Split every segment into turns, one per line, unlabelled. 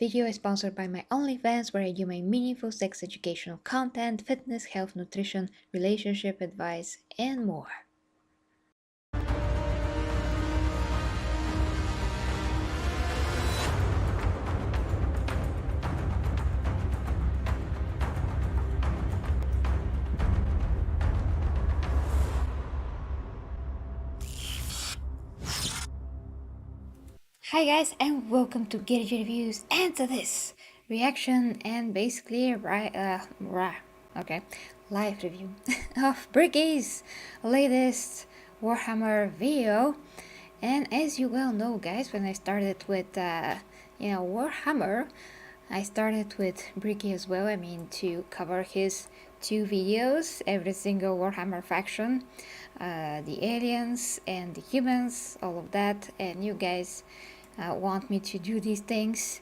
video is sponsored by my OnlyFans, where I do my meaningful sex educational content, fitness, health, nutrition, relationship advice, and more. Hi guys, and welcome to Get Reviews and to this reaction and basically live review of Bricky's latest Warhammer video. And as you well know, guys, when I started with Warhammer, I started with Bricky as well. I mean, to cover his 2 videos, every single Warhammer faction, the aliens and the humans, all of that, and you guys want me to do these things,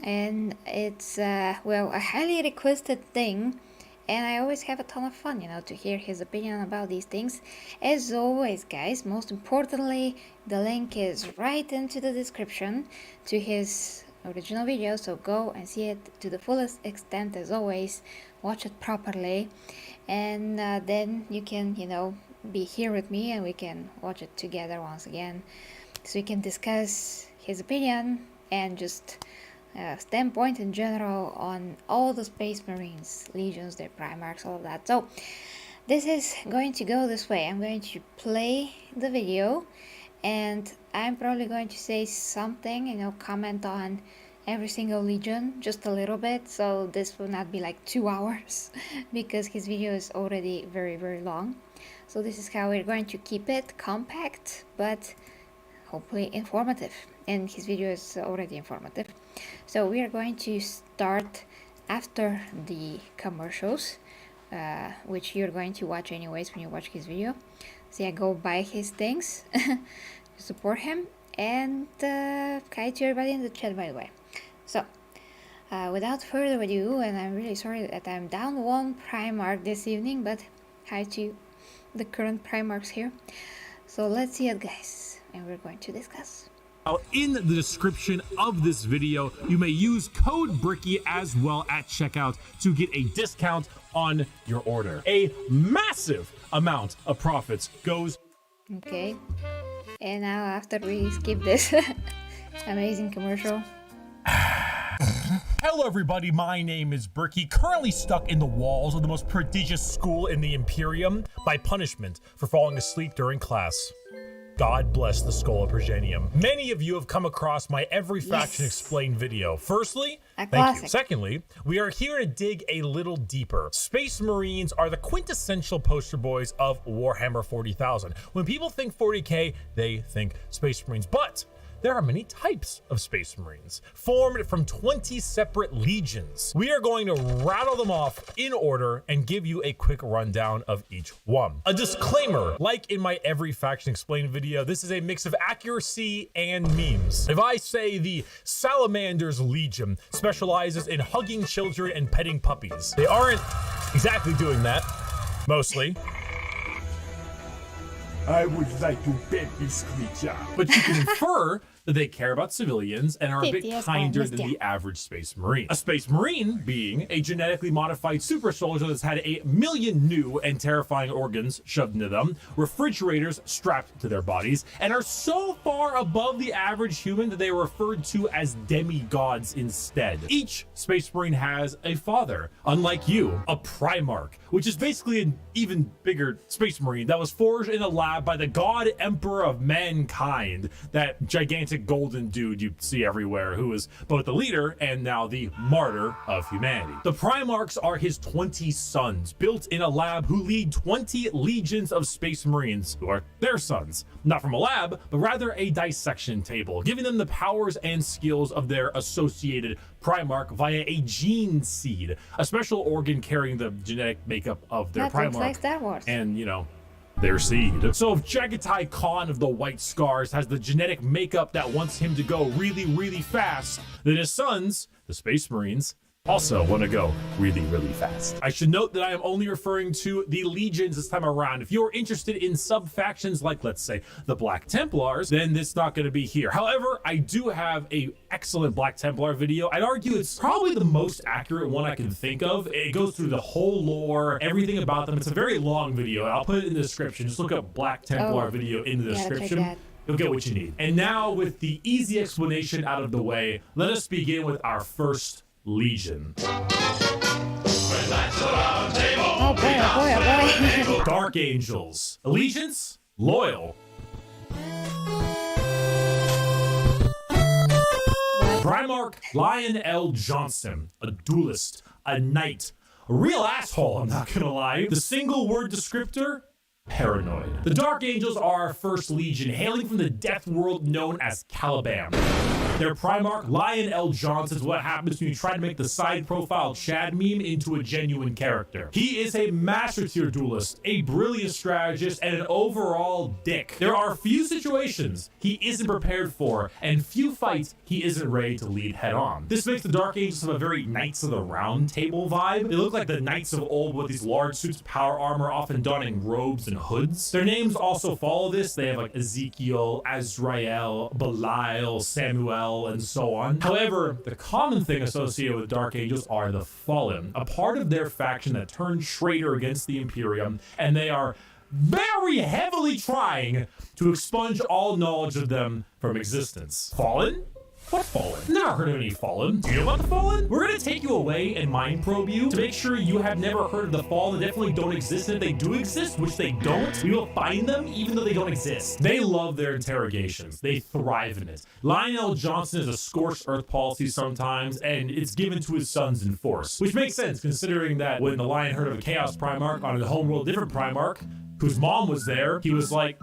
and it's a highly requested thing, and I always have a ton of fun, to hear his opinion about these things. As always, guys, most importantly, the link is right into the description to his original video, so go and see it to the fullest extent. As always, watch it properly, and then you can be here with me and we can watch it together once again, so we can discuss his opinion and just standpoint in general on all the Space Marines, legions, their primarchs, all of that. So this is going to go this way. I'm going to play the video, and I'm probably going to say something, comment on every single legion just a little bit, so this will not be like 2 hours because his video is already very, very long. So this is how we're going to keep it compact, but hopefully informative, and his video is already informative. So we are going to start after the commercials, which you're going to watch anyways when you watch his video. So yeah, go buy his things to support him, and hi to everybody in the chat, by the way. So without further ado, and I'm really sorry that I'm down 1 Primarch this evening, but hi to the current Primarchs here. So let's see it, guys, and we're going to discuss.
In the description of this video, you may use code Bricky as well at checkout to get a discount on your order. A massive amount of profits goes.
Okay, and now after we skip this amazing commercial.
Hello everybody, my name is Bricky, currently stuck in the walls of the most prodigious school in the Imperium by punishment for falling asleep during class. God bless the Skull of Progenium. Many of you have come across my Every Faction Explained video. Firstly, thank you. Secondly, we are here to dig a little deeper. Space Marines are the quintessential poster boys of Warhammer 40,000. When people think 40k, they think Space Marines, but there are many types of Space Marines, formed from 20 separate legions. We are going to rattle them off in order and give you a quick rundown of each one. A disclaimer, like in my Every Faction Explained video, this is a mix of accuracy and memes. If I say the Salamanders Legion specializes in hugging children and petting puppies, they aren't exactly doing that, mostly.
I would like to pet this creature.
But you can infer that they care about civilians and are a bit kinder than the average Space Marine. A Space Marine being a genetically modified super soldier that's had 1 million new and terrifying organs shoved into them, refrigerators strapped to their bodies, and are so far above the average human that they are referred to as demigods instead. Each Space Marine has a father, unlike you, a Primarch, which is basically an even bigger Space Marine that was forged in a lab by the God Emperor of mankind, that gigantic golden dude you see everywhere, who is both the leader and now the martyr of humanity. The Primarchs are his 20 sons, built in a lab, who lead 20 legions of Space Marines, who are their sons, not from a lab, but rather a dissection table, giving them the powers and skills of their associated Primarch via a gene seed, a special organ carrying the genetic makeup of their Primarch.
Looks like Star Wars.
And, their seed. So if Jagatai Khan of the White Scars has the genetic makeup that wants him to go really, really fast, then his sons, the Space Marines, Also want to go really, really fast. I should note that I am only referring to the legions this time around. If you're interested in sub-factions like, let's say, the Black Templars, then it's not going to be here. However, I do have a excellent Black Templar video. I'd argue it's probably the most accurate one I can think of. It goes through the whole lore, everything about them. It's a very long video. I'll put it in the description. Just look up Black Templar video in the description. You'll get what you need. And now, with the easy explanation out of the way, let us begin with our first legion.
Oh boy, oh boy, oh boy.
Dark Angels. Allegiance? Loyal. Primarch Lion L. Johnson. A duelist. A knight. A real asshole, I'm not gonna lie. The single word descriptor? Paranoid. The Dark Angels are our first legion, hailing from the death world known as Caliban. Their Primarch, Lion L. Johnson, is what happens when you try to make the side profile Chad meme into a genuine character. He is a master tier duelist, a brilliant strategist, and an overall dick. There are few situations he isn't prepared for, and few fights he isn't ready to lead head on. This makes the Dark Angels have a very Knights of the Round Table vibe. They look like the knights of old with these large suits of power armor, often donning robes and hoods. Their names also follow this. They have like Ezekiel, Azrael, Belial, Samuel, and so on. However, the common thing associated with Dark Angels are the Fallen, a part of their faction that turned traitor against the Imperium, and they are very heavily trying to expunge all knowledge of them from existence. Fallen? What Fallen? Never heard of any Fallen. Do you know about the Fallen? We're gonna take you away and mind probe you to make sure you have never heard of the Fallen. They definitely don't exist, and if they do exist, which they don't, we will find them even though they don't exist. They love their interrogations. They thrive in it. Lionel Johnson is a scorched earth policy sometimes, and it's given to his sons in force, which makes sense considering that when the Lion heard of a Chaos Primarch on a homeworld different Primarch, whose mom was there, he was like,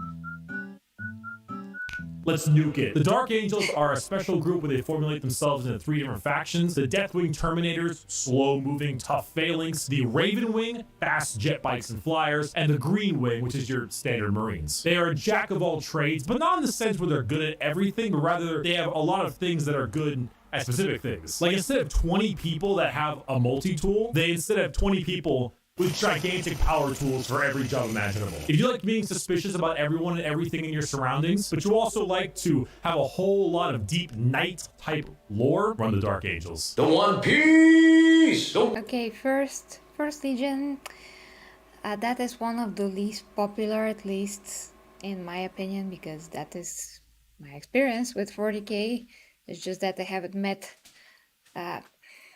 let's nuke it. The Dark Angels are a special group where they formulate themselves into 3 different factions. The Deathwing Terminators, slow-moving, tough phalanx. The Raven Wing, fast jet bikes and flyers. And the Green Wing, which is your standard Marines. They are a jack of all trades, but not in the sense where they're good at everything, but rather they have a lot of things that are good at specific things. Like instead of 20 people that have a multi-tool, they instead have 20 people with gigantic power tools for every job imaginable. If you like being suspicious about everyone and everything in your surroundings, but you also like to have a whole lot of deep knight type lore, run the Dark Angels.
The One Piece!
Okay, first legion. That is one of the least popular, at least in my opinion, because that is my experience with 40k. It's just that I haven't met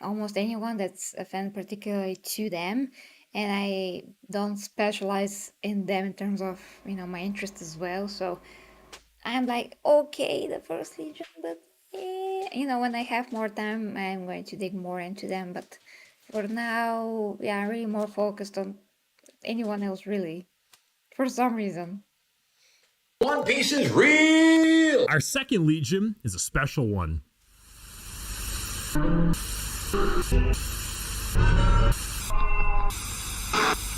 almost anyone that's a fan particularly to them. And I don't specialize in them in terms of, you know, my interest as well. So I'm like, okay, the first legion, but you know, when I have more time, I'm going to dig more into them. But for now, yeah, I'm really more focused on anyone else, really, for some reason.
One Piece is real!
Our second legion is a special one.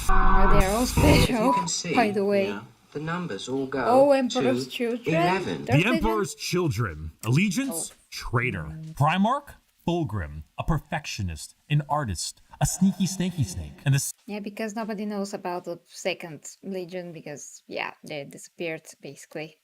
Oh, they're all special, by the way.
Yeah, the numbers all go
Oh, Emperor's
to
Children.
11.
The Emperor's Children. Allegiance, traitor. Primarch, Fulgrim, a perfectionist, an artist, a sneaky snaky snake. And this
Yeah, because nobody knows about the second legion because, yeah, they disappeared, basically.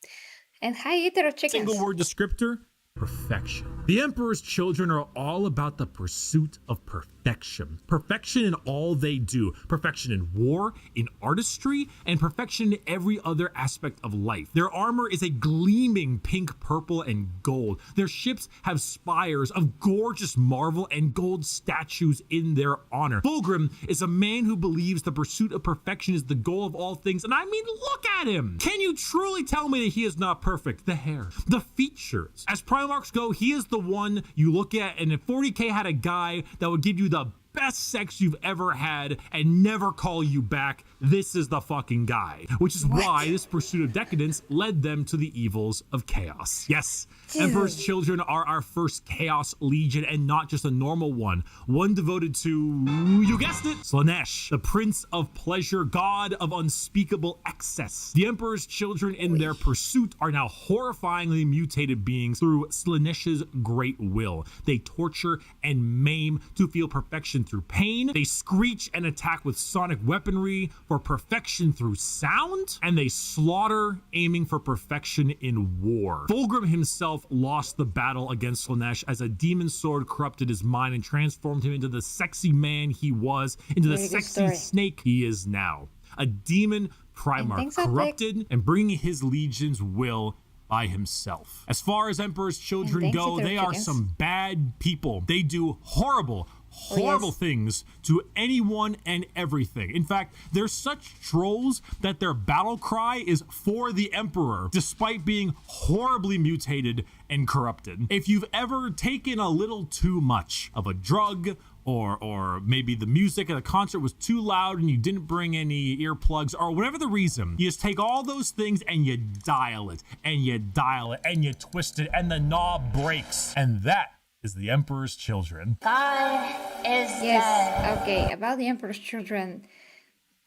And hi, Hetero Chickens.
single word descriptor, perfection. The Emperor's Children are all about the pursuit of perfection. Perfection in all they do. Perfection in war, in artistry, and perfection in every other aspect of life. Their armor is a gleaming pink, purple, and gold. Their ships have spires of gorgeous marble and gold statues in their honor. Fulgrim is a man who believes the pursuit of perfection is the goal of all things. And I mean, look at him. Can you truly tell me that he is not perfect? The hair, the features. As Primarchs go, he is the one you look at, and if 40k had a guy that would give you the best sex you've ever had and never call you back, this is the fucking guy. Which is why this pursuit of decadence led them to the evils of chaos. Yes, Emperor's Children are our first Chaos Legion, and not just a normal one. One devoted to, you guessed it, Slaanesh, the Prince of Pleasure, god of unspeakable excess. The Emperor's Children in their pursuit are now horrifyingly mutated beings through Slaanesh's great will. They torture and maim to feel perfection through pain. They screech and attack with sonic weaponry for perfection through sound. And they slaughter, aiming for perfection in war. Fulgrim himself lost the battle against Slaanesh as a demon sword corrupted his mind and transformed him into the sexy man he was, into the sexy snake he is now. A demon Primarch, corrupted and bringing his legion's will by himself. As far as Emperor's Children go, they are some bad people. They do horrible things to anyone and everything. In fact, they're such trolls that their battle cry is for the Emperor, despite being horribly mutated and corrupted. If you've ever taken a little too much of a drug, or maybe the music at a concert was too loud and you didn't bring any earplugs, or whatever the reason, you just take all those things and you dial it, and you dial it, and you twist it, and the knob breaks. And that is the Emperor's Children.
God is dead.
Okay, about the Emperor's Children,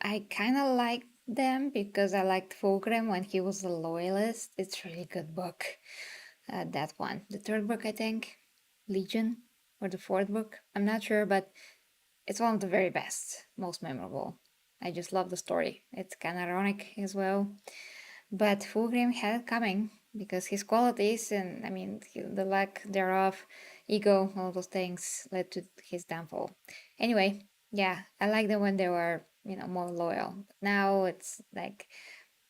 I kind of like them because I liked Fulgrim when he was a loyalist. It's a really good book, that one. The third book, I think, Legion, or the fourth book, I'm not sure, but it's one of the very best, most memorable. I just love the story. It's kind of ironic as well. But Fulgrim had it coming because his qualities and, I mean, the lack thereof, ego, all those things led to his downfall. Anyway, yeah, I like them when they were, you know, more loyal. Now it's like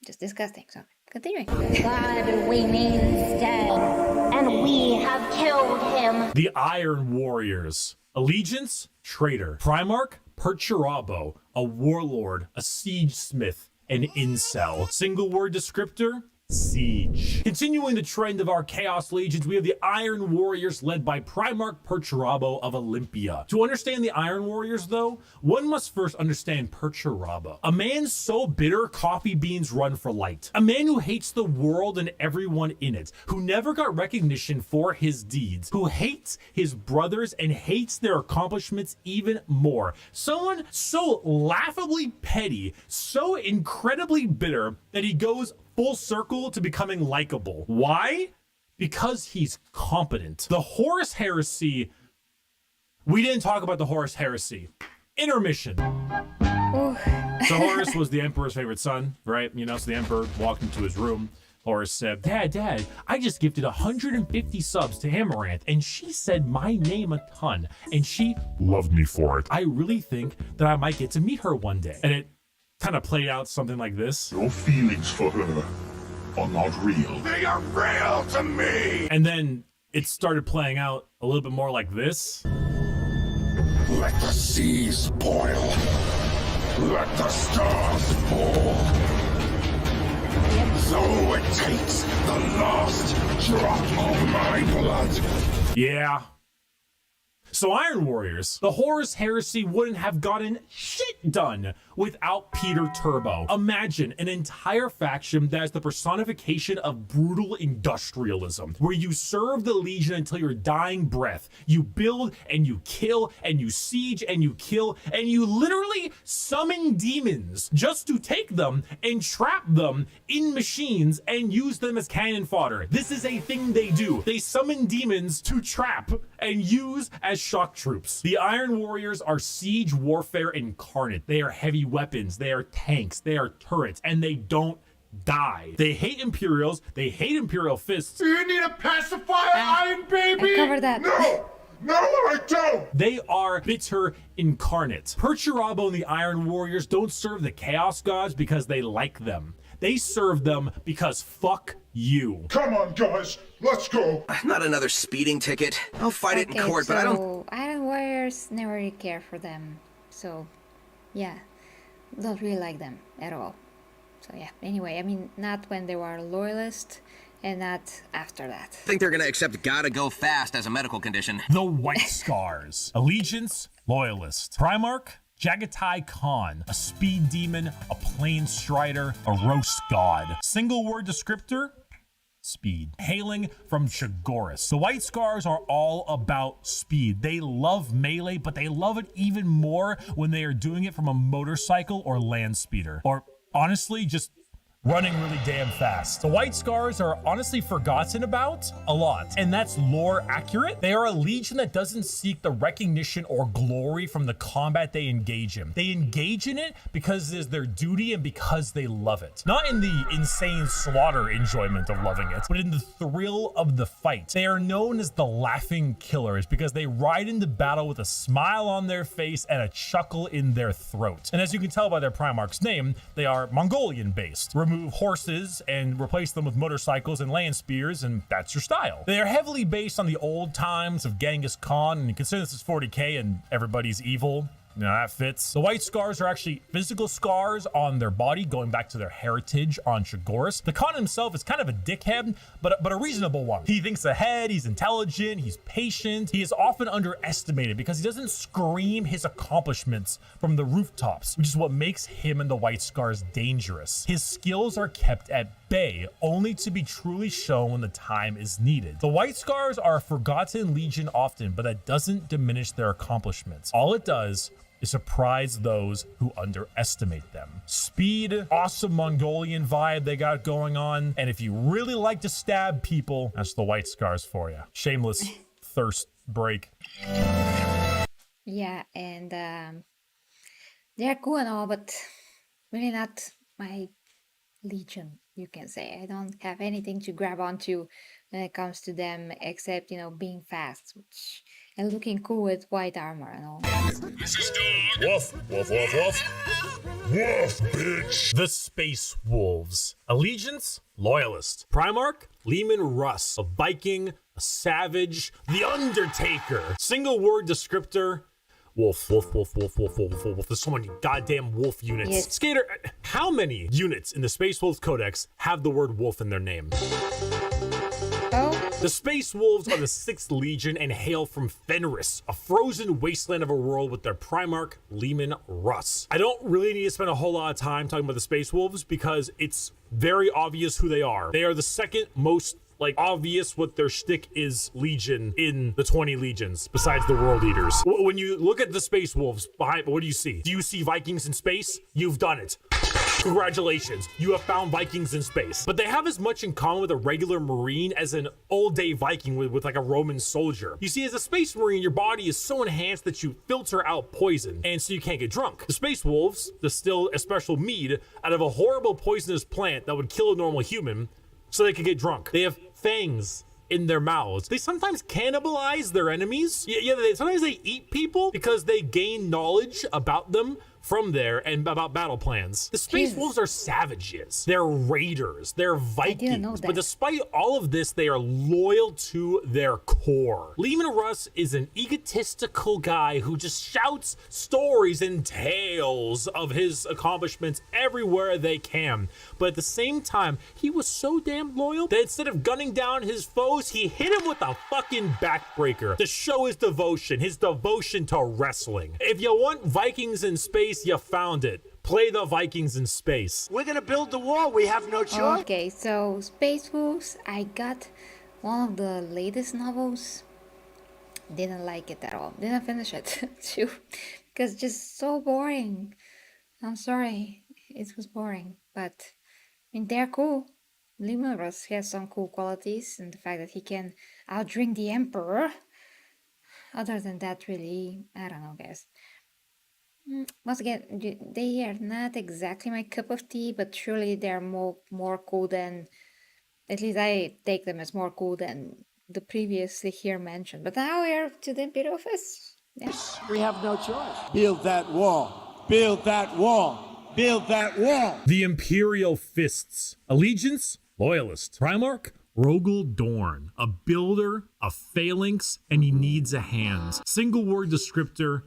just disgusting. So continuing.
God remains dead, and we have killed him.
The Iron Warriors. Allegiance, traitor. Primarch, Perturabo, a warlord, a siege smith, an incel. Single word descriptor, siege. Continuing the trend of our Chaos Legions, we have the Iron Warriors led by Primarch Perturabo of Olympia. To understand the Iron Warriors, though, one must first understand Perturabo. A man so bitter coffee beans run for light. A man who hates the world and everyone in it, who never got recognition for his deeds, who hates his brothers and hates their accomplishments even more. Someone so laughably petty, so incredibly bitter that he goes full circle to becoming likable. Why? Because he's competent. The Horus heresy. We didn't talk about the Horus heresy. Intermission. So Horus was the Emperor's favorite son, right? You know, so the Emperor walked into his room. Horus said, Dad, I just gifted 150 subs to Amaranth, and she said my name a ton, and she loved me for it. I really think that I might get to meet her one day. And it kind of played out something like this.
Your feelings for her are not real. They are real to me!
And then it started playing out a little bit more like this.
Let the seas boil. Let the stars fall. So it takes the last drop of my blood.
Yeah. So Iron Warriors, the Horus heresy wouldn't have gotten shit done without Peter Turbo. Imagine an entire faction that is the personification of brutal industrialism, where you serve the Legion until your dying breath. You build and you kill and you siege and you kill and you literally summon demons just to take them and trap them in machines and use them as cannon fodder. This is a thing they do. They summon demons to trap and use as shock troops. The Iron Warriors are siege warfare incarnate. They are heavy weapons, they are tanks, they are turrets, and they don't die. They hate Imperials, they hate Imperial fists.
Do you need a pacifier, Iron Baby?
I covered that.
No, I don't!
They are bitter incarnate. Perturabo and the Iron Warriors don't serve the Chaos Gods because they like them. They serve them because fuck you.
Come on, guys, let's go.
Not another speeding ticket. I'll fight it in court, but I don't...
Iron Warriors never really care for them. So, yeah, don't really like them at all. So yeah, anyway, I mean, not when they were loyalist and not after that.
Think they're gonna accept gotta go fast as a medical condition.
The White Scars. Allegiance, Loyalist. Primarch, Jagatai Khan, a speed demon, a plain strider, a roast god. Single word descriptor, speed. Hailing from Chagoris. The White Scars are all about speed. They love melee, but they love it even more when they are doing it from a motorcycle or land speeder. Or honestly, just running really damn fast. The White Scars are honestly forgotten about a lot, and that's lore accurate. They are a legion that doesn't seek the recognition or glory from the combat they engage in. They engage in it because it is their duty and because they love it. Not in the insane slaughter enjoyment of loving it, but in the thrill of the fight. They are known as the Laughing Killers because they ride into battle with a smile on their face and a chuckle in their throat. And as you can tell by their Primarch's name, they are Mongolian based. Remove horses and replace them with motorcycles and land spears, and that's your style. They are heavily based on the old times of Genghis Khan, and consider this is 40k and everybody's evil. You know, that fits. The White Scars are actually physical scars on their body, going back to their heritage on Chagoris. The Khan himself is kind of a dickhead, but a reasonable one. He thinks ahead, he's intelligent, he's patient. He is often underestimated because he doesn't scream his accomplishments from the rooftops, which is what makes him and the White Scars dangerous. His skills are kept at bay, only to be truly shown when the time is needed. The White Scars are a forgotten legion often, but that doesn't diminish their accomplishments. All it does is surprise those who underestimate them. Speed, awesome Mongolian vibe they got going on, and if you really like to stab people, that's the White Scars for you. Shameless thirst break.
Yeah, and they're cool and all, but really not my legion, you can say. I don't have anything to grab onto when it comes to them, except, you know, being fast, and looking cool with white armor and all.
Woof, woof, woof, woof. Woof, bitch. The Space Wolves. Allegiance, Loyalist. Primarch, Leman Russ. A Viking, a Savage, the Undertaker. Single word descriptor, wolf, wolf, wolf, wolf, wolf, wolf, wolf. There's so many goddamn wolf units.
Yes.
Skater, how many units in the Space Wolves Codex have the word wolf in their name?
Oh,
The Space Wolves are the 6th Legion and hail from Fenris, a frozen wasteland of a world with their Primarch, Leman Russ. I don't really need to spend a whole lot of time talking about the Space Wolves because it's very obvious who they are. They are the second most obvious what their shtick is legion in the 20 legions besides the World Eaters. When you look at the Space Wolves behind, what do you see? Do you see Vikings in space? You've done it. Congratulations, you have found Vikings in space. But they have as much in common with a regular Marine as an old-day Viking with like a Roman soldier. You see, as a Space Marine, your body is so enhanced that you filter out poison, and so you can't get drunk. The Space Wolves distill a special mead out of a horrible poisonous plant that would kill a normal human so they could get drunk. They have fangs in their mouths. They sometimes cannibalize their enemies. Sometimes they eat people because they gain knowledge about them from there and about battle plans. The Space Wolves are savages. They're raiders. They're Vikings. But despite all of this, they are loyal to their core. Leman Russ is an egotistical guy who just shouts stories and tales of his accomplishments everywhere they can. But at the same time, he was so damn loyal that instead of gunning down his foes, he hit him with a fucking backbreaker to show his devotion to wrestling. If you want Vikings in space, you found it. Play the Vikings in space.
We're gonna build the wall. We have no choice.
okay, so Space Wolves, I got one of the latest novels. Didn't like it at all. Didn't finish it too, because it's just so boring. I'm sorry, it was boring, but I mean, they're cool. Leman Russ has some cool qualities, and the fact that he can outdrink the Emperor. Other than that, really, I don't know, guys. Once again, they are not exactly my cup of tea, but surely they're more cool than, at least I take them as more cool than the previously here mentioned. But now we're to the Imperial Fist. Yeah.
We have no choice. Build that wall. Build that wall. Build that wall.
The Imperial Fists. Allegiance, Loyalist. Primarch, Rogel Dorn. A builder, a phalanx, and he needs a hand. Single word descriptor,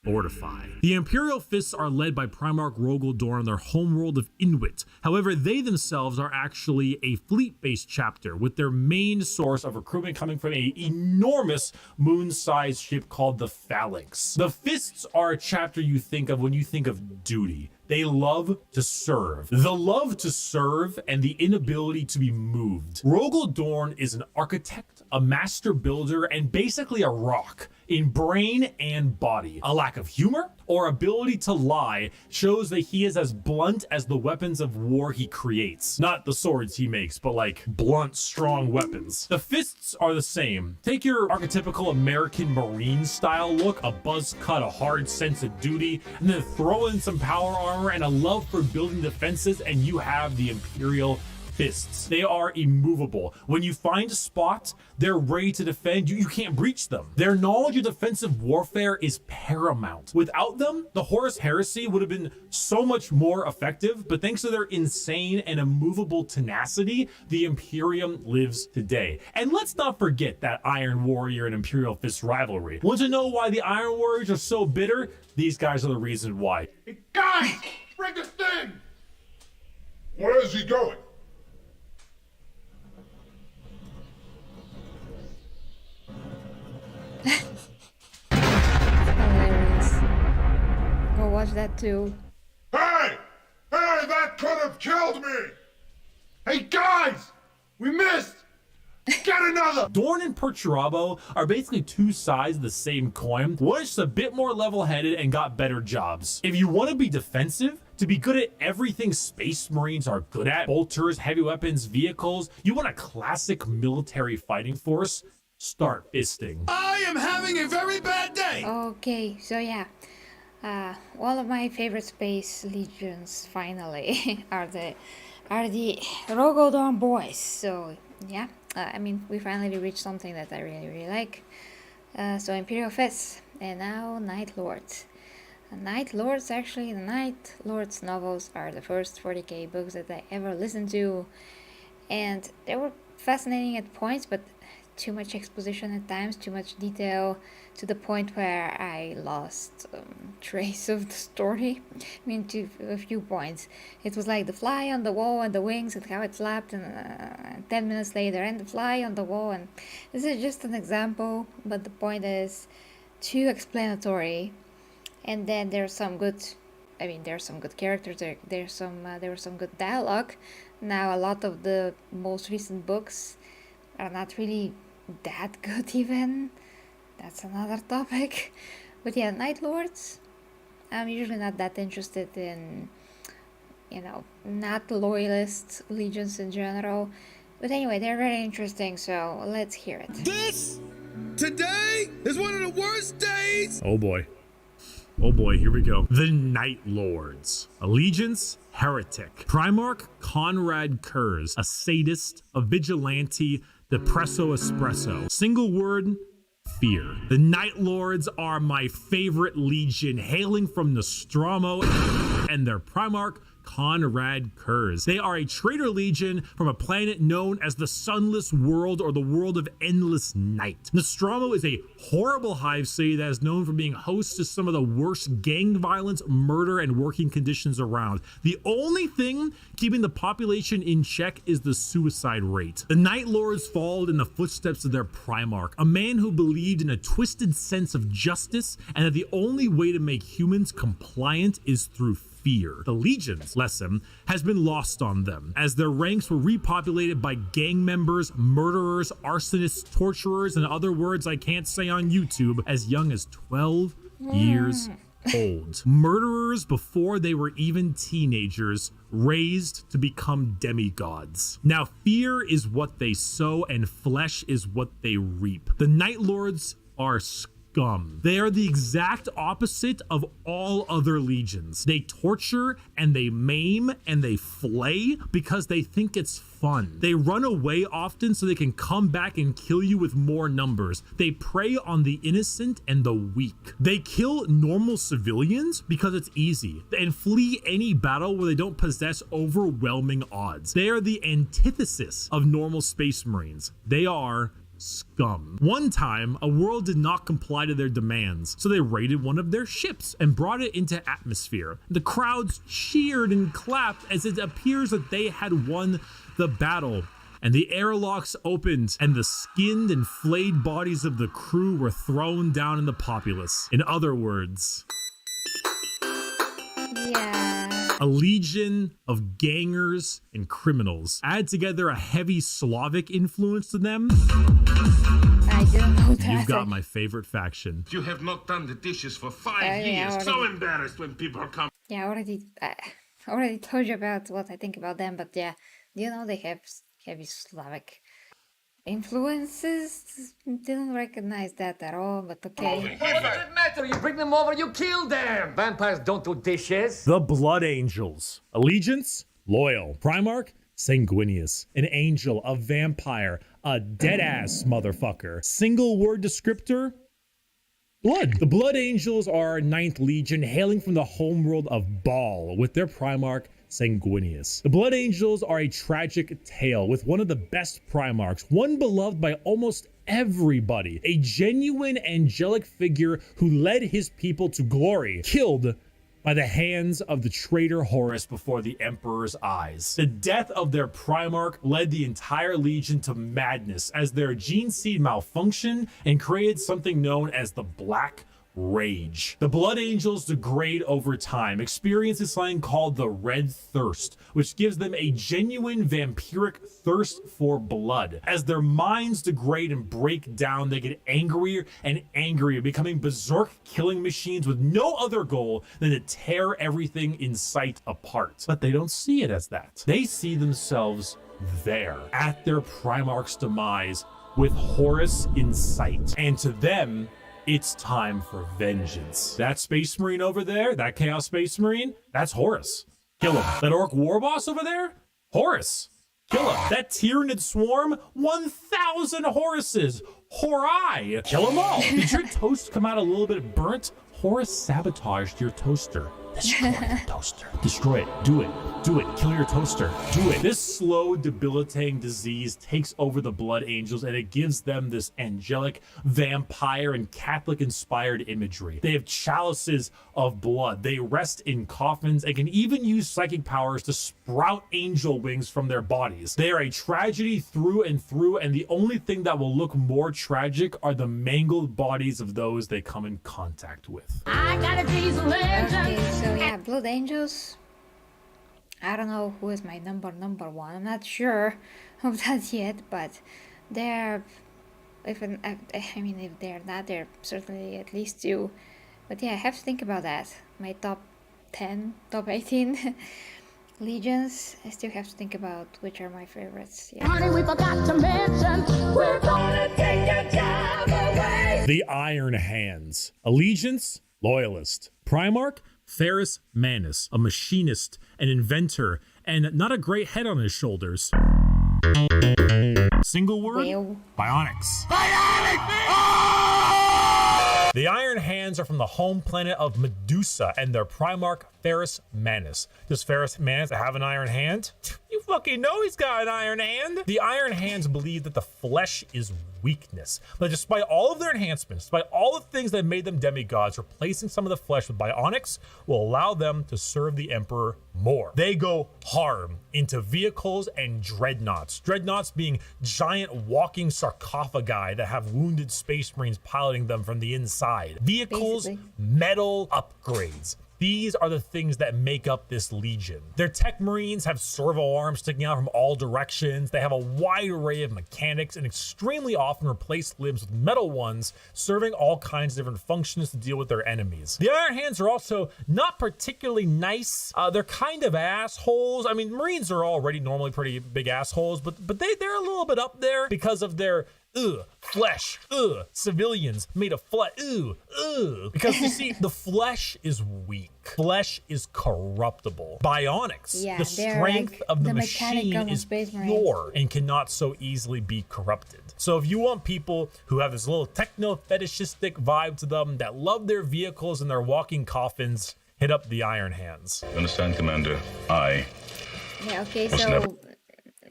fortify. The Imperial Fists are led by Primarch Rogaldor on their homeworld of Inuit. However, they themselves are actually a fleet-based chapter, with their main source of recruitment coming from an enormous moon-sized ship called the Phalanx. The Fists are a chapter you think of when you think of duty. They love to serve. The love to serve and the inability to be moved. Rogaldorn is an architect, a master builder, and basically a rock in brain and body. A lack of humor or ability to lie shows that he is as blunt as the weapons of war he creates. Not the swords he makes, but like blunt, strong weapons. The Fists are the same. Take your archetypical American Marine style look, a buzz cut, a hard sense of duty, and then throw in some power armor and a love for building defenses, and you have the Imperial Fists. They are immovable. When you find a spot, they're ready to defend you. You can't breach them. Their knowledge of defensive warfare is paramount. Without them, the Horus heresy would have been so much more effective, but thanks to their insane and immovable tenacity, the Imperium lives today. And let's not forget that Iron Warrior and Imperial Fist rivalry. Want to know why the Iron Warriors are so bitter? These guys are the reason why.
Hey, guys, bring this thing! Where is he going?
Hilarious. Go watch that too.
Hey! Hey, that could have killed me! Hey, guys! We missed! Get another!
Dorn and Perturabo are basically two sides of the same coin. One is just a bit more level-headed and got better jobs. If you want to be defensive, to be good at everything Space Marines are good at, bolters, heavy weapons, vehicles, you want a classic military fighting force, start fisting.
I am having a very bad day.
Okay, so yeah, one of my favorite space legions finally are the Rogaldorn boys. So yeah, I mean, we finally reached something that I really like. So Imperial Fists, and now Night Lords. Night Lords, actually, the Night Lords novels are the first 40k books that I ever listened to, and they were fascinating at points, but too much exposition at times, too much detail, to the point where I lost trace of the story. I mean, to a few points. It was like the fly on the wall and the wings and how it flapped, and 10 minutes later, and the fly on the wall, and this is just an example, but the point is too explanatory. And then there's some good, I mean, there's some good characters, there was some good dialogue. Now a lot of the most recent books are not really that good even. That's another topic. But yeah, Night Lords, I'm usually not that interested in, you know, not loyalist legions in general. But anyway, they're very interesting, so let's hear it.
This today is one of the worst days.
Oh boy. Oh boy, here we go. The Night Lords. Allegiance, heretic. Primarch Conrad Kurz, a sadist, a vigilante, depresso espresso. Single word, fear. The Night Lords are my favorite legion, hailing from Nostromo and their Primarch Conrad Kurz. They are a traitor legion from a planet known as the Sunless World, or the World of Endless Night. Nostromo is a horrible hive city that is known for being host to some of the worst gang violence, murder, and working conditions around. The only thing keeping the population in check is the suicide rate. The Night Lords followed in the footsteps of their Primarch, a man who believed in a twisted sense of justice and that the only way to make humans compliant is through fear. The Legion's lesson has been lost on them, as their ranks were repopulated by gang members, murderers, arsonists, torturers, and other words I can't say on YouTube, as young as 12 years old. Murderers before they were even teenagers, raised to become demigods. Now, fear is what they sow, and flesh is what they reap. The Night Lords are scum. They are the exact opposite of all other legions. They torture and they maim and they flay because they think it's fun. They run away often so they can come back and kill you with more numbers. They prey on the innocent and the weak. They kill normal civilians because it's easy, and flee any battle where they don't possess overwhelming odds. They are the antithesis of normal Space Marines. They are scum. One time, a world did not comply to their demands, so they raided one of their ships and brought it into atmosphere. The crowds cheered and clapped as it appears that they had won the battle. And the airlocks opened, and the skinned and flayed bodies of the crew were thrown down in the populace. In other words,
Yeah.
a legion of gangers and criminals. Add together a heavy Slavic influence to them,
I didn't know that.
you've got my favorite faction.
You have not done the dishes for 5 years. So embarrassed when people come.
Yeah, I already told you about what I think about them, but yeah, you know they have heavy Slavic influences. Didn't recognize that at all, but okay.
What does it matter? You bring them over, you kill them. Vampires don't do dishes.
The Blood Angels. Allegiance, loyal. Primarch, sanguineous. An angel, a vampire, a dead-ass motherfucker. Single word descriptor, blood. The Blood Angels are 9th Legion, hailing from the homeworld of Baal, with their Primarch, Sanguinius. The Blood Angels are a tragic tale with one of the best Primarchs, one beloved by almost everybody, a genuine angelic figure who led his people to glory, killed by the hands of the traitor Horus before the Emperor's eyes. The death of their Primarch led the entire Legion to madness as their gene seed malfunctioned and created something known as the Black Rage. The Blood Angels degrade over time, experiencing something called the Red Thirst, which gives them a genuine vampiric thirst for blood. As their minds degrade and break down, they get angrier and angrier, becoming berserk killing machines with no other goal than to tear everything in sight apart. But they don't see it as that. They see themselves there, at their Primarch's demise, with Horus in sight. And to them, it's time for vengeance. That Space Marine over there, that Chaos Space Marine, that's Horus. Kill him. That Orc War Boss over there, Horus. Kill him. That Tyranid Swarm, 1,000 Horuses. Horai. Kill them all. Did your toast come out a little bit burnt? Horus sabotaged your toaster. Destroy your toaster. Destroy it. Do it. Do it. Kill your toaster. Do it. This slow, debilitating disease takes over the Blood Angels, and it gives them this angelic, vampire, and Catholic-inspired imagery. They have chalices of blood. They rest in coffins and can even use psychic powers to sprout angel wings from their bodies. They are a tragedy through and through, and the only thing that will look more tragic are the mangled bodies of those they come in contact with.
I got a diesel engine.
Okay, so yeah, Blood Angels. I don't know who is my number one. I'm not sure of that yet, but they're, if they're not, they're certainly at least 2. But yeah, I have to think about that. My top 10, top 18 legions. I still have to think about which are my favorites. Yeah.
Honey, we forgot to mention, we're gonna take your job away.
The Iron Hands. Allegiance, loyalist. Primarch, Ferrus Manus, a machinist, an inventor, and not a great head on his shoulders. Single word,
Well.
Bionics. The Iron Hands are from the home planet of Medusa and their Primarch, Ferrus Manus. Does Ferrus Manus have an iron hand? You fucking know he's got an iron hand. The Iron Hands believe that the flesh is weakness, but despite all of their enhancements, despite all the things that made them demigods, replacing some of the flesh with bionics will allow them to serve the Emperor more. They go hard into vehicles and dreadnoughts. Dreadnoughts being giant walking sarcophagi that have wounded Space Marines piloting them from the inside. Vehicles,
Basically.
metal upgrades. These are the things that make up this legion. Their tech marines have servo arms sticking out from all directions. They have a wide array of mechanics and extremely often replace limbs with metal ones, serving all kinds of different functions to deal with their enemies. The Iron Hands are also not particularly nice. They're kind of assholes. I mean, Marines are already normally pretty big assholes, but they're a little bit up there because of their flesh, civilians made of flesh, because you see, the flesh is weak. Flesh is corruptible. Bionics,
Yeah,
the
they're
strength
like
of the
the mechanic
machine
of
is
Space Marines.
pure and cannot so easily be corrupted. So if you want people who have this little techno-fetishistic vibe to them, that love their vehicles and their walking coffins, hit up the Iron Hands.
Understand, Commander? I
Yeah, okay,
Was never-
so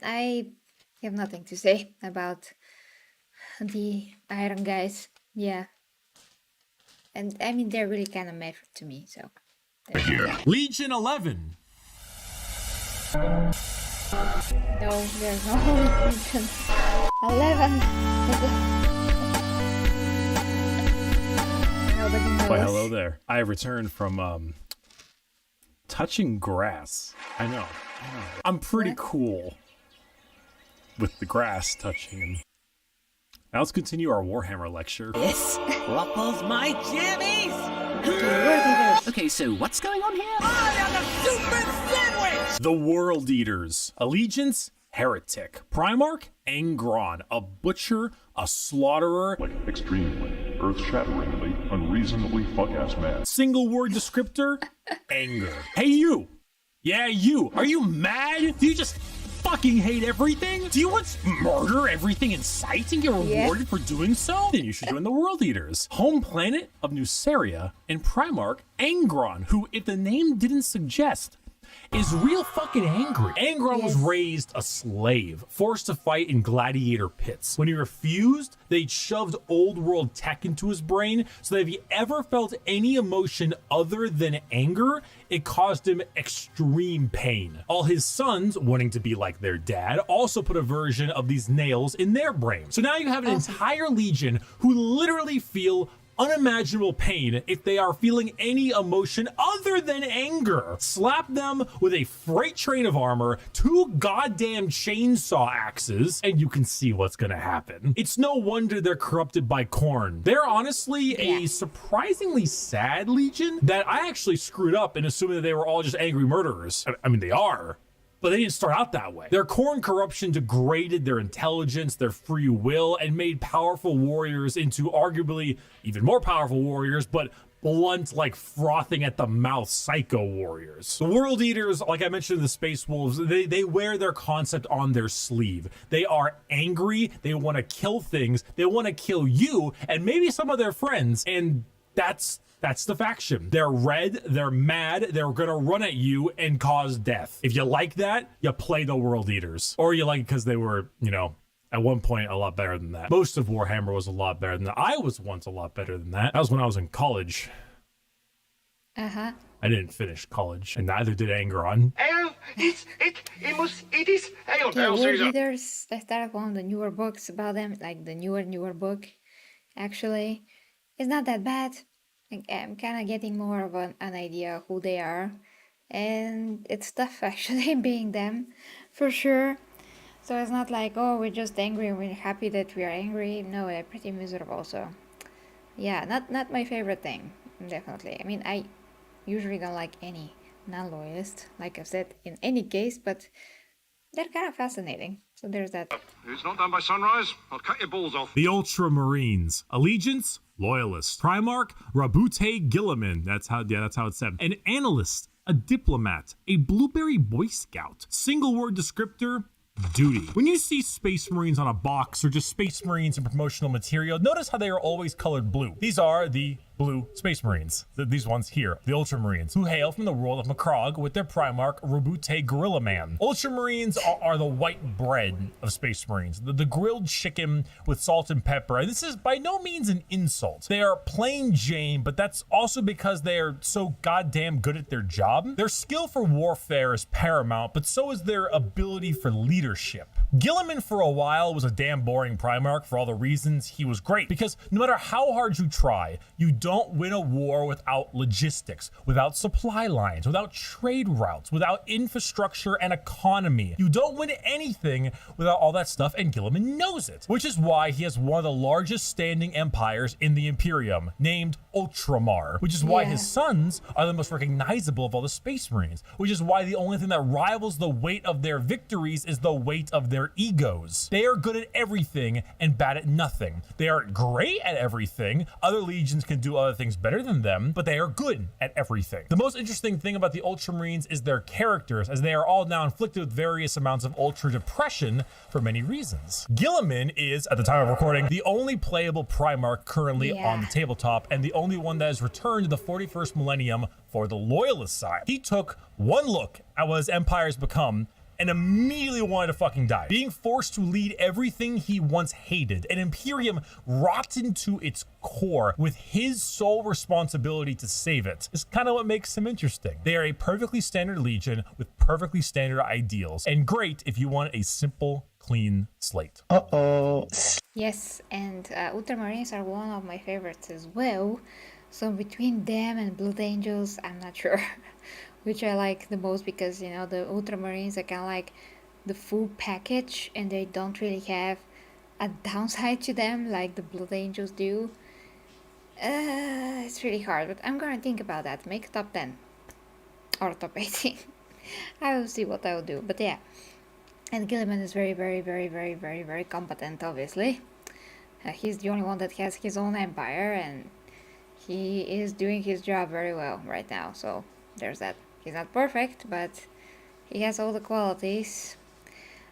I have nothing to say about the iron guys. Yeah. And I mean, they're really kind of made to me, so.
Legion 11.
No, there's no Legion 11. Nobody knows.
Why, hello there. I have returned from touching grass. I know. I'm pretty cool with the grass touching. Now let's continue our Warhammer lecture.
This ruffles my jammies! Okay, so what's going on here? I am a super sandwich!
The World Eaters. Allegiance, Heretic. Primarch, Angron. A Butcher, a Slaughterer.
Like extremely, earth-shatteringly, unreasonably fuck-ass mad.
Single word descriptor, anger. Hey you! Yeah, you! Are you mad? Do you just fucking hate everything? Do you want to murder everything in sight and get rewarded for doing so? Then you should join the World Eaters. Home planet of Nuceria and Primarch Angron, who, if the name didn't suggest, is real fucking angry. Angron was raised a slave, forced to fight in gladiator pits. When he refused, they shoved old world tech into his brain so that if he ever felt any emotion other than anger, it caused him extreme pain. All his sons, wanting to be like their dad, also put a version of these nails in their brain. So now you have an entire legion who literally feel unimaginable pain if they are feeling any emotion other than anger. Slap them with a freight train of armor, 2 goddamn chainsaw axes, and you can see what's gonna happen. It's no wonder they're corrupted by corn. They're honestly a surprisingly sad legion that I actually screwed up in assuming that they were all just angry murderers. I mean, they are, but they didn't start out that way. Their corn corruption degraded their intelligence, their free will, and made powerful warriors into arguably even more powerful warriors, but blunt, like frothing at the mouth psycho warriors. The World Eaters, like I mentioned in the Space Wolves, they wear their concept on their sleeve. They are angry, they want to kill things, they want to kill you, and maybe some of their friends, and that's the faction. They're red, they're mad, they're gonna run at you and cause death. If you like that, you play the World Eaters. Or you like it because they were, you know, at one point a lot better than that. Most of Warhammer was a lot better than that. I was once a lot better than that. That was when I was in college. I didn't finish college, and neither did Angron.
World Eaters, I started one of the newer books about them, like the newer book, actually. It's not that bad. I'm kind of getting more of an idea of who they are, and it's tough actually being them, for sure. So it's not like, oh, we're just angry and we're happy that we are angry. No, they're pretty miserable, so yeah, not my favorite thing, definitely. I mean, I usually don't like any non-loyalist, like I've said, in any case, but they're kind of fascinating. So there's that.
It's not done by sunrise. I'll cut your balls off.
The Ultramarines. Allegiance, Loyalist. Primarch, Rabute Gilliman. That's how it's said. An analyst, a diplomat, a blueberry boy scout. Single word descriptor, duty. When you see Space Marines on a box or just Space Marines in promotional material, notice how they are always colored blue. These are the blue Space Marines. These ones here, the Ultramarines, who hail from the world of Macrog with their Primarch, Rabute Gorilla Man. Ultramarines are the white bread of Space Marines, the grilled chicken with salt and pepper. And this is by no means an insult. They are plain Jane, but that's also because they are so goddamn good at their job. Their skill for warfare is paramount, but so is their ability for leadership. Gilliman for a while was a damn boring Primarch for all the reasons he was great, because no matter how hard you try, you don't win a war without logistics, without supply lines, without trade routes, without infrastructure and economy. You don't win anything without all that stuff, and Gilliman knows it, which is why he has one of the largest standing empires in the Imperium, named Ultramar, which is why his sons are the most recognizable of all the Space Marines, which is why the only thing that rivals the weight of their victories is the weight of their egos. They are good at everything and bad at nothing. They are great at everything. Other legions can do other things better than them, but they are good at everything. The most interesting thing about the Ultramarines is their characters, as they are all now inflicted with various amounts of ultra depression for many reasons. Gilliman is, at the time of recording, the only playable Primarch currently on the tabletop, and the only one that has returned to the 41st millennium for the Loyalist side. He took one look at what his empire has become
and immediately wanted to fucking die. Being forced to lead everything he once hated, an Imperium rotten to its core with his sole responsibility to save it, is kind of what makes him interesting. They are a perfectly standard legion with perfectly standard ideals, and great if you want a simple, clean slate.
Yes, and Ultramarines are one of my favorites as well. So between them and Blood Angels, I'm not sure which I like the most, because, you know, the Ultramarines are kind of like the full package and they don't really have a downside to them like the Blood Angels do. It's really hard, but I'm gonna think about that. Make a top 10 or top 18. I will see what I will do, but yeah. And Gilliman is very competent, obviously. He's the only one that has his own empire, and he is doing his job very well right now, so there's that. He's not perfect, but he has all the qualities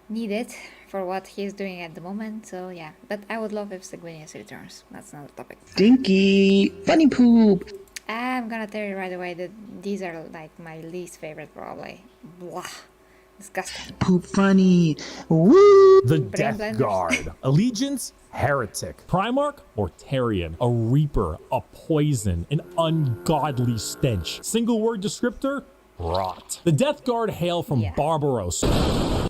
needed for what he's doing at the moment, so yeah. But I would love if Sanguinius returns. That's another topic.
Stinky! Funny poop!
I'm gonna tell you right away that these are like my least favorite, probably. Blah. Disgusting.
Poop funny. Woo!
The Death Guard. Allegiance, heretic. Primarch, Mortarian. A reaper, a poison, an ungodly stench. Single word descriptor, rot. The Death Guard hail from Barbaros,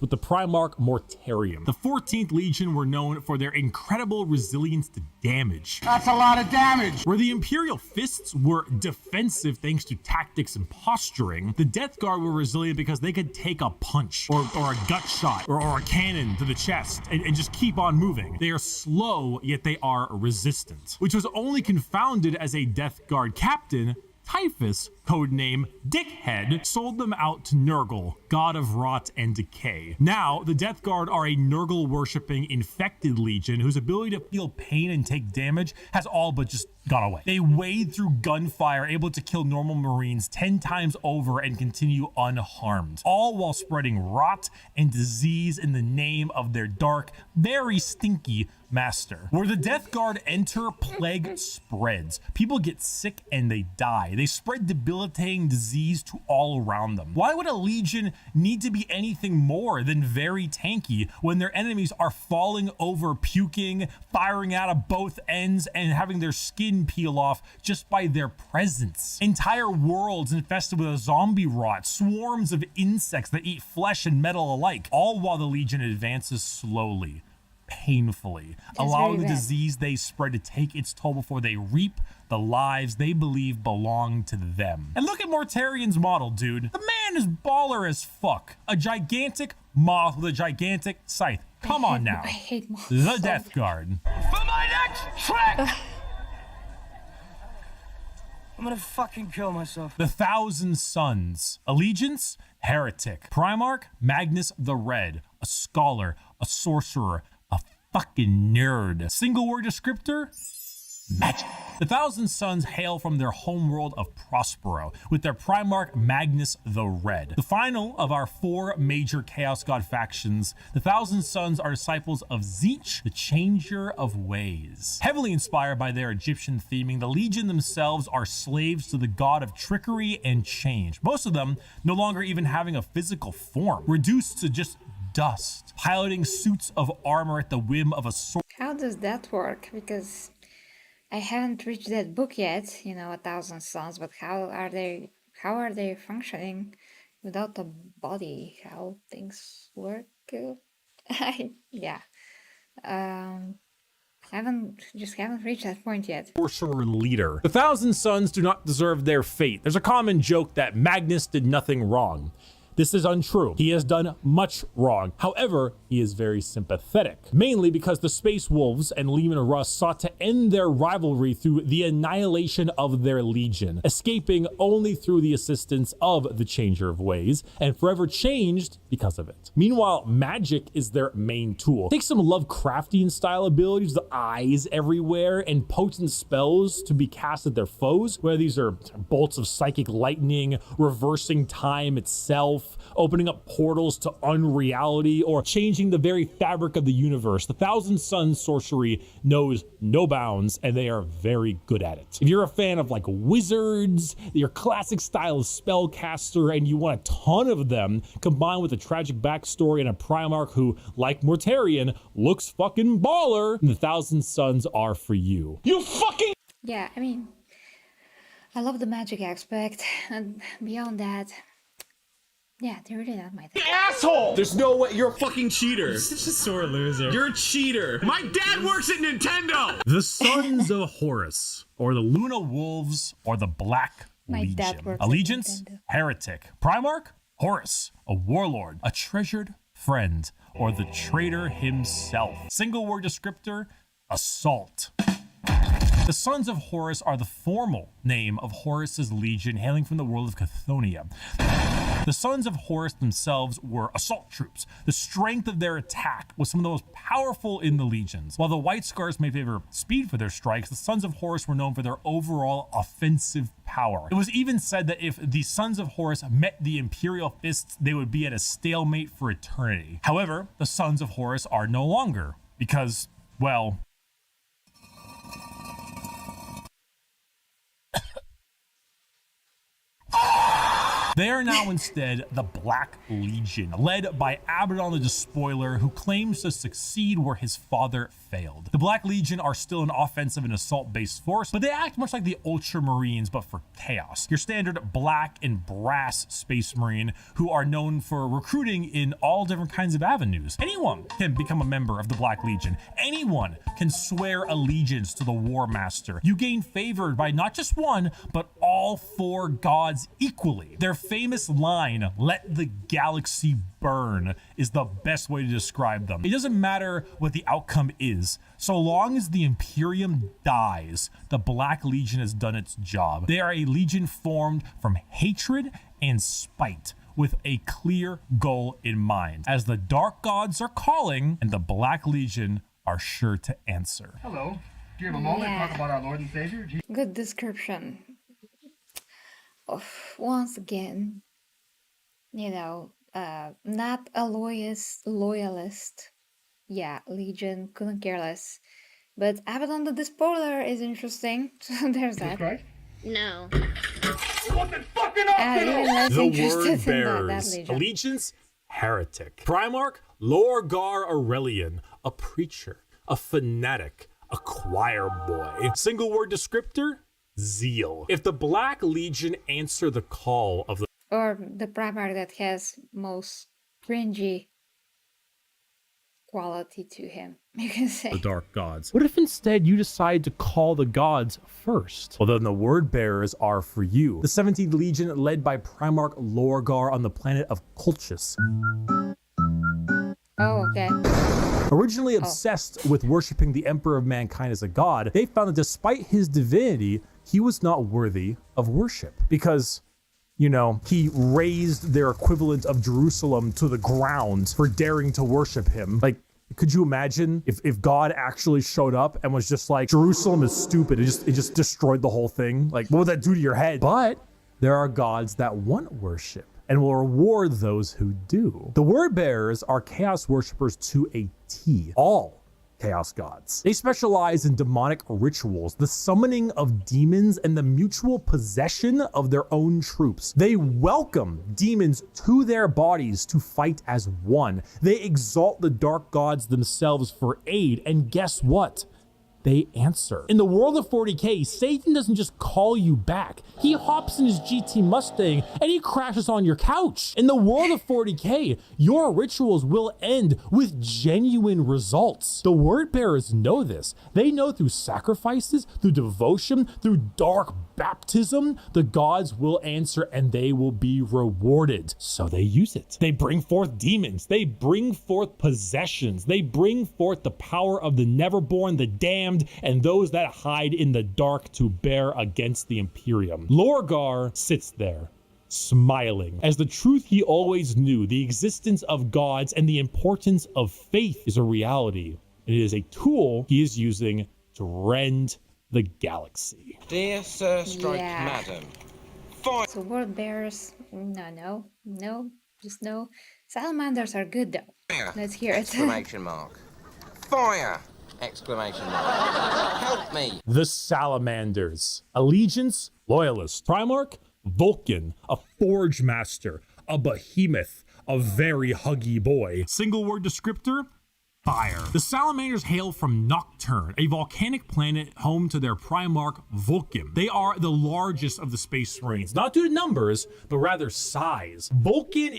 with the Primarch Mortarium. The 14th Legion were known for their incredible resilience to damage.
That's a lot of damage.
Where the Imperial fists were defensive thanks to tactics and posturing, the Death Guard were resilient because they could take a punch or a gut shot or a cannon to the chest and just keep on moving. They are slow, yet they are resistant, which was only confounded as a Death Guard captain, Typhus, codename Dickhead, sold them out to Nurgle, god of rot and decay. Now, the Death Guard are a Nurgle-worshipping infected legion whose ability to feel pain and take damage has all but just gone away. They wade through gunfire, able to kill normal Marines 10 times over and continue unharmed, all while spreading rot and disease in the name of their dark, very stinky master. Where the Death Guard enter, plague spreads. People get sick and they die. They spread debilitating disease to all around them. Why would a legion need to be anything more than very tanky when their enemies are falling over, puking, firing out of both ends, and having their skin peel off just by their presence? Entire worlds infested with a zombie rot, swarms of insects that eat flesh and metal alike, all while the legion advances slowly, painfully, allowing the disease they spread to take its toll before they reap the lives they believe belong to them. And look at Mortarian's model, dude. The man is baller as fuck. A gigantic moth with a gigantic scythe. Come on now.
I hate moths.
The Death Guard.
For my next trick! I'm gonna fucking kill myself.
The Thousand Sons. Allegiance, heretic. Primarch, Magnus the Red. A scholar, a sorcerer, a fucking nerd. Single word descriptor, magic. The Thousand Sons hail from their homeworld of Prospero, with their Primarch Magnus the Red. The final of our 4 major Chaos God factions, the Thousand Sons are disciples of Tzeentch, the Changer of Ways. Heavily inspired by their Egyptian theming, the Legion themselves are slaves to the god of trickery and change, most of them no longer even having a physical form, reduced to just dust, piloting suits of armor at the whim of a sword.
How does that work? Because I haven't reached that book yet, you know, 1,000 Suns, but how are they functioning without a body? How things work? Haven't reached that point yet.
Sorcerer leader. The Thousand Sons do not deserve their fate. There's a common joke that Magnus did nothing wrong. This is untrue. He has done much wrong. However, he is very sympathetic, mainly because the Space Wolves and Leman Russ sought to end their rivalry through the annihilation of their legion, escaping only through the assistance of the Changer of Ways, and forever changed because of it. Meanwhile, magic is their main tool. Take some Lovecraftian style abilities, the eyes everywhere, and potent spells to be cast at their foes, whether these are bolts of psychic lightning, reversing time itself, itself, opening up portals to unreality, or changing the very fabric of the universe. The Thousand Suns sorcery knows no bounds, and they are very good at it. If you're a fan of like wizards, your classic style of spellcaster, and you want a ton of them, combined with a tragic backstory and a Primarch who, like Mortarion, looks fucking baller, the Thousand Suns are for you. You fucking—
Yeah, I mean, I love the magic aspect, and beyond that, yeah, they're really not my thing.
Asshole! There's no way. You're a fucking cheater.
You're such a sore loser.
You're a cheater. My dad works at Nintendo!
The Sons of Horus, or the Luna Wolves, or the Black
My
Legion.
dad works
Allegiance,
at Nintendo.
heretic. Primarch, Horus, a warlord, a treasured friend, or the traitor himself. Single word descriptor, assault. The Sons of Horus are the formal name of Horus's legion, hailing from the world of Chthonium. The Sons of Horus themselves were assault troops. The strength of their attack was some of the most powerful in the legions. While the White Scars may favor speed for their strikes, the Sons of Horus were known for their overall offensive power. It was even said that if the Sons of Horus met the Imperial fists, they would be at a stalemate for eternity. However, the Sons of Horus are no longer, because, well, they are now instead the Black Legion, led by Abaddon the Despoiler, who claims to succeed where his father failed. The Black Legion are still an offensive and assault-based force, but they act much like the Ultramarines, but for chaos. Your standard black and brass Space Marine, who are known for recruiting in all different kinds of avenues. Anyone can become a member of the Black Legion. Anyone can swear allegiance to the War Master. You gain favored by not just one, but all four gods equally. Their famous line, "Let the galaxy burn," is the best way to describe them. It doesn't matter what the outcome is. So long as the Imperium dies, the Black Legion has done its job. They are a legion formed from hatred and spite, with a clear goal in mind. As the Dark Gods are calling, and the Black Legion are sure to answer.
Hello. Do you have a moment to talk about our Lord and Savior?
Good description. Once again, you know, not a loyalist. Yeah, Legion, couldn't care less. But Abaddon the Despoiler is interesting. So there's that.
Right?
No.
Even less
The
interested
Word
in
Bearers.
that Legion.
Allegiance, heretic. Primarch, Lorgar Aurelian, a preacher, a fanatic, a choir boy. Single word descriptor, zeal. If the Black Legion answer the call of the—
Or the Primarch that has most cringy quality to him, you can say.
the Dark Gods. What if instead you decide to call the gods first? Well, then the Word Bearers are for you. The 17th Legion, led by Primarch Lorgar on the planet of Colchis.
Oh, okay.
Originally obsessed with worshiping the Emperor of Mankind as a god, they found that despite his divinity, he was not worthy of worship because, you know, he razed their equivalent of Jerusalem to the ground for daring to worship him. Like, could you imagine if God actually showed up and was just like, Jerusalem is stupid, it just destroyed the whole thing? Like, what would that do to your head? But there are gods that want worship and will reward those who do. The Word Bearers are chaos worshippers to a T. All chaos gods. They specialize in demonic rituals, the summoning of demons, and the mutual possession of their own troops. They welcome demons to their bodies to fight as one. They exalt the dark gods themselves for aid, and guess what? They answer. In the world of 40k, Satan doesn't just call you back. He hops in his GT Mustang and he crashes on your couch. In the world of 40k, your rituals will end with genuine results. The Word Bearers know this. They know through sacrifices, through devotion, through dark baptism, the gods will answer and they will be rewarded. So they use it. They bring forth demons. They bring forth possessions. They bring forth the power of the Neverborn, the damned, and those that hide in the dark to bear against the Imperium. Lorgar sits there, smiling, as the truth he always knew, the existence of gods and the importance of faith is a reality. And it is a tool he is using to rend the galaxy.
Dear Sir Madam.
So Word Bearers, no. Just know salamanders are good though.
Fire!
Let's hear it.
Exclamation mark. Fire! Exclamation mark. Help me!
The Salamanders. Allegiance, Loyalist. Primarch, Vulcan. A Forge Master. A Behemoth. A very huggy boy. Single word descriptor, fire. The Salamanders hail from Nocturne, a volcanic planet home to their Primarch Vulcan. They are the largest of the Space Marines, not due to numbers, but rather size. Vulcan,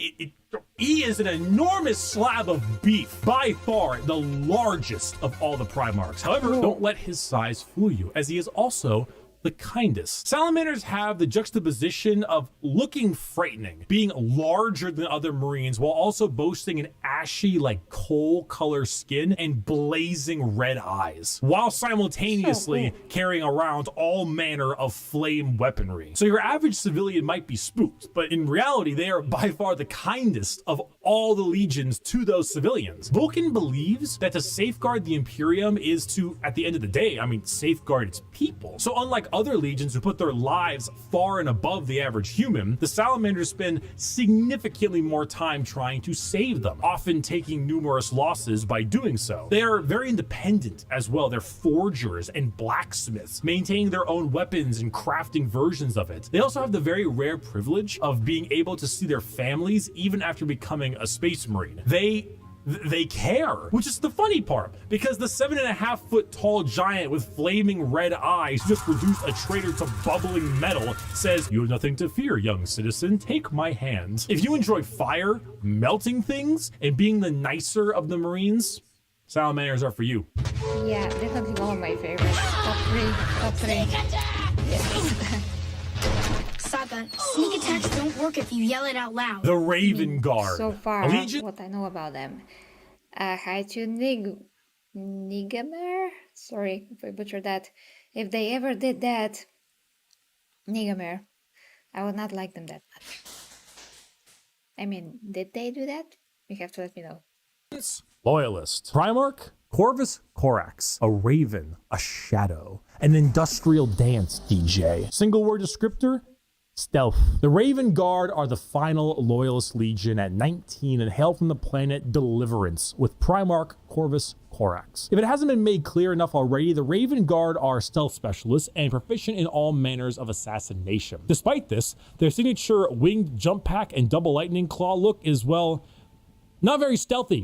he is an enormous slab of beef, by far the largest of all the Primarchs. However, don't let his size fool you, as he is also the kindest. Salamanders have the juxtaposition of looking frightening, being larger than other Marines, while also boasting an ashy, like coal color skin and blazing red eyes, while simultaneously carrying around all manner of flame weaponry. So your average civilian might be spooked, but in reality, they are by far the kindest of all the legions to those civilians. Vulcan believes that to safeguard the Imperium is to, at the end of the day, safeguard its people. So unlike other legions who put their lives far and above the average human, the Salamanders spend significantly more time trying to save them, often taking numerous losses by doing so. They are very independent as well. They're forgers and blacksmiths, maintaining their own weapons and crafting versions of it. They also have the very rare privilege of being able to see their families even after becoming a Space Marine. They care, which is the funny part, because the 7.5-foot tall giant with flaming red eyes who just reduced a traitor to bubbling metal says, "You have nothing to fear, young citizen. Take my hand." If you enjoy fire, melting things, and being the nicer of the Marines, Salamanders are for you.
Yeah, definitely one of my favorites. Top three. Yes.
Stop that. Sneak attacks don't work if you yell it out loud.
The Raven Guard.
So far,
Allegiance?
what I know about them. Hi to Nigamer? Sorry if I butchered that. If they ever did that, Nigamer, I would not like them that much. Did they do that? You have to let me know.
Loyalist. Primarch, Corvus Corax, a Raven, a Shadow, an industrial dance DJ. Single word descriptor, stealth. The Raven Guard are the final Loyalist Legion at 19 and hail from the planet Deliverance with Primarch Corvus Corax. If it hasn't been made clear enough already, the Raven Guard are stealth specialists and proficient in all manners of assassination. Despite this, their signature winged jump pack and double lightning claw look is, well, not very stealthy.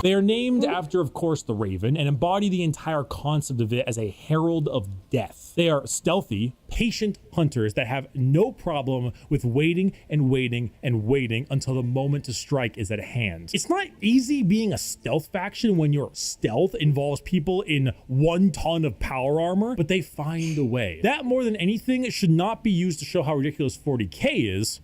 They are named after, of course, the Raven and embody the entire concept of it as a herald of death. They are stealthy, patient hunters that have no problem with waiting and waiting and waiting until the moment to strike is at hand. It's not easy being a stealth faction when your stealth involves people in 1 ton of power armor, but they find a way. That, more than anything, should not be used to show how ridiculous 40k is,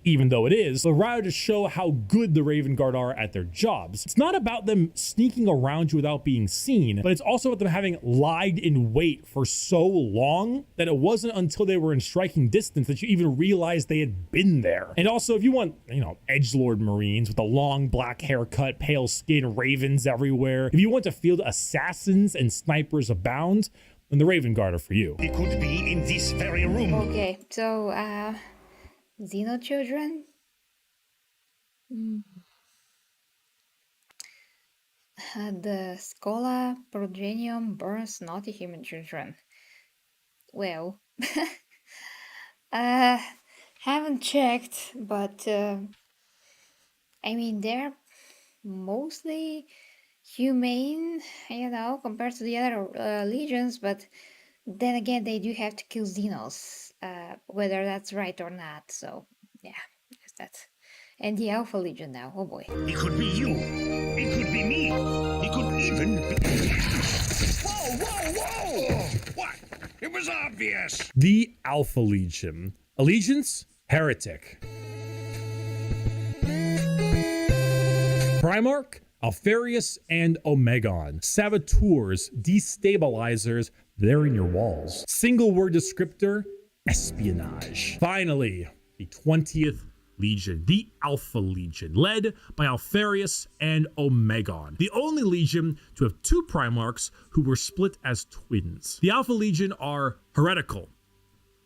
even though it is, but rather to show how good the Raven Guard are at their jobs. It's not about them sneaking around you without being seen, but it's also about them having lied in wait for so long that it wasn't until they were in striking distance that you even realized they had been there. And also, if you want, edgelord Marines with a long black haircut, pale skin, ravens everywhere, if you want to field assassins and snipers abound, then the Raven Guard are for you.
It could be in this very room.
Okay, so, Xeno children? The Scola Progenium burns naughty human children. Well, haven't checked, but they're mostly humane, compared to the other legions, but then again, they do have to kill Xenos, whether that's right or not. So, yeah, there's that. And the Alpha Legion now, oh boy.
It could be you. It could be me. It could even be... Whoa! What? It was obvious.
The Alpha Legion. Allegiance? Heretic. Primarch? Alpharius and Omegon. Saboteurs, destabilizers, they're in your walls. Single word descriptor, espionage. Finally, the 20th Legion, the Alpha Legion, led by Alpharius and Omegon, the only legion to have 2 Primarchs who were split as twins. The Alpha Legion are heretical.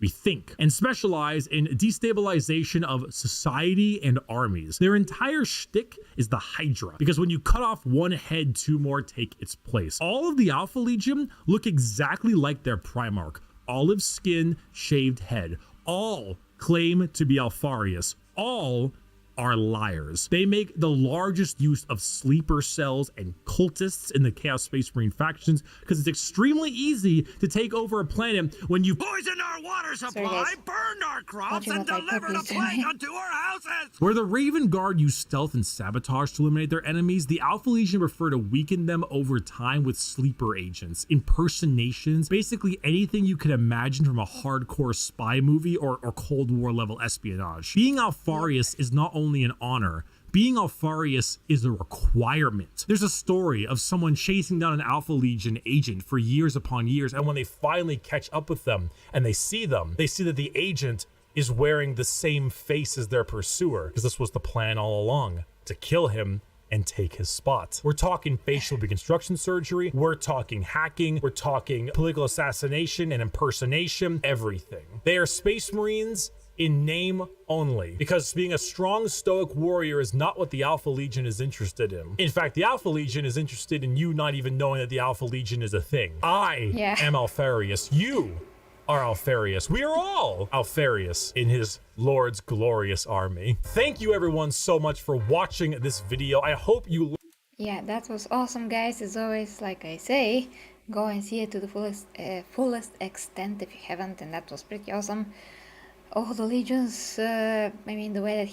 we think, and specialize in destabilization of society and armies. Their entire shtick is the Hydra, because when you cut off one head, two more take its place. All of the Alpha Legion look exactly like their Primarch. Olive skin, shaved head. All claim to be Alfarius. All are liars. They make the largest use of sleeper cells and cultists in the Chaos Space Marine factions because it's extremely easy to take over a planet when you
Poisoned our water supply, burned our crops, and delivered a plague unto our houses!
Where the Raven Guard use stealth and sabotage to eliminate their enemies, the Alpha Legion prefer to weaken them over time with sleeper agents, impersonations, basically anything you could imagine from a hardcore spy movie or Cold War level espionage. Being Alfarius is not only an honor, being Alfarius is a requirement. There's a story of someone chasing down an Alpha Legion agent for years upon years, and when they finally catch up with them and they see that the agent is wearing the same face as their pursuer, because this was the plan all along, to kill him and take his spot. We're talking facial reconstruction surgery, we're talking hacking, we're talking political assassination and impersonation, everything. They are Space Marines in name only, because being a strong stoic warrior is not what the Alpha Legion is interested in. In fact, the Alpha Legion is interested in you not even knowing that the Alpha Legion is a thing. I am Alfarius. You are Alfarius. We are all Alfarius in his Lord's glorious army. Thank you everyone so much for watching this video. I hope you...
Yeah, that was awesome, guys. As always, like I say, go and see it to the fullest extent if you haven't, and that was pretty awesome. All the legions, I mean, the way that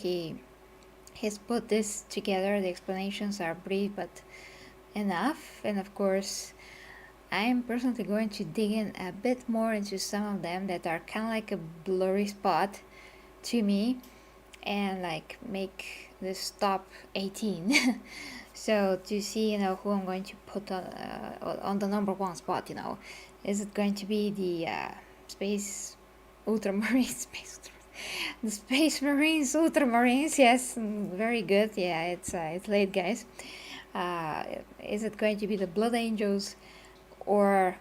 he's put this together, the explanations are brief but enough. And of course, I'm personally going to dig in a bit more into some of them that are kind of like a blurry spot to me, and like make this top 18. So to see, you know, who I'm going to put on the number one spot, you know, is it going to be the Space Ultramarines, the Space Marines, Ultramarines? Yes, very good. Yeah, it's late, guys. Is it going to be the Blood Angels, or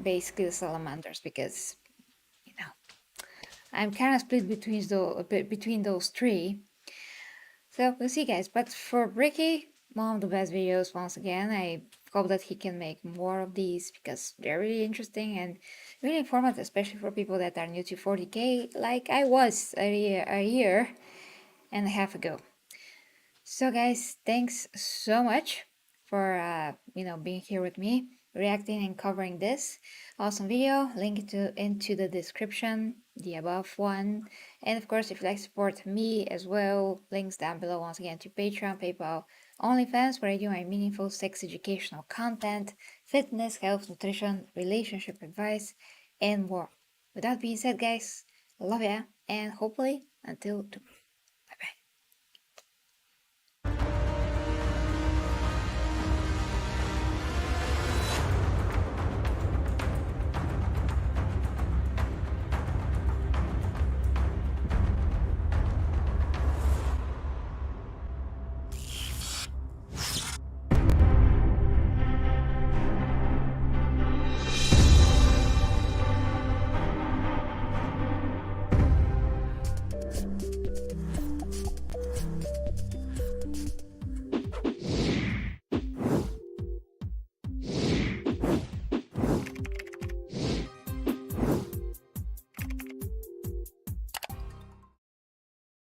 basically the Salamanders? Because, you know, I'm kind of split between those three. So we'll see, guys. But for Bricky, one of the best videos once again. I hope that he can make more of these because they're really interesting and really informative, especially for people that are new to 40k, like I was a year and a half ago. So guys, thanks so much for you know, being here with me, reacting and covering this awesome video. Link into the description, the above one. And of course, if you'd like to support me as well, links down below once again to Patreon, PayPal, OnlyFans, where I do my meaningful sex educational content, fitness, health, nutrition, relationship advice, and more. With that being said, guys, love ya, and hopefully until tomorrow.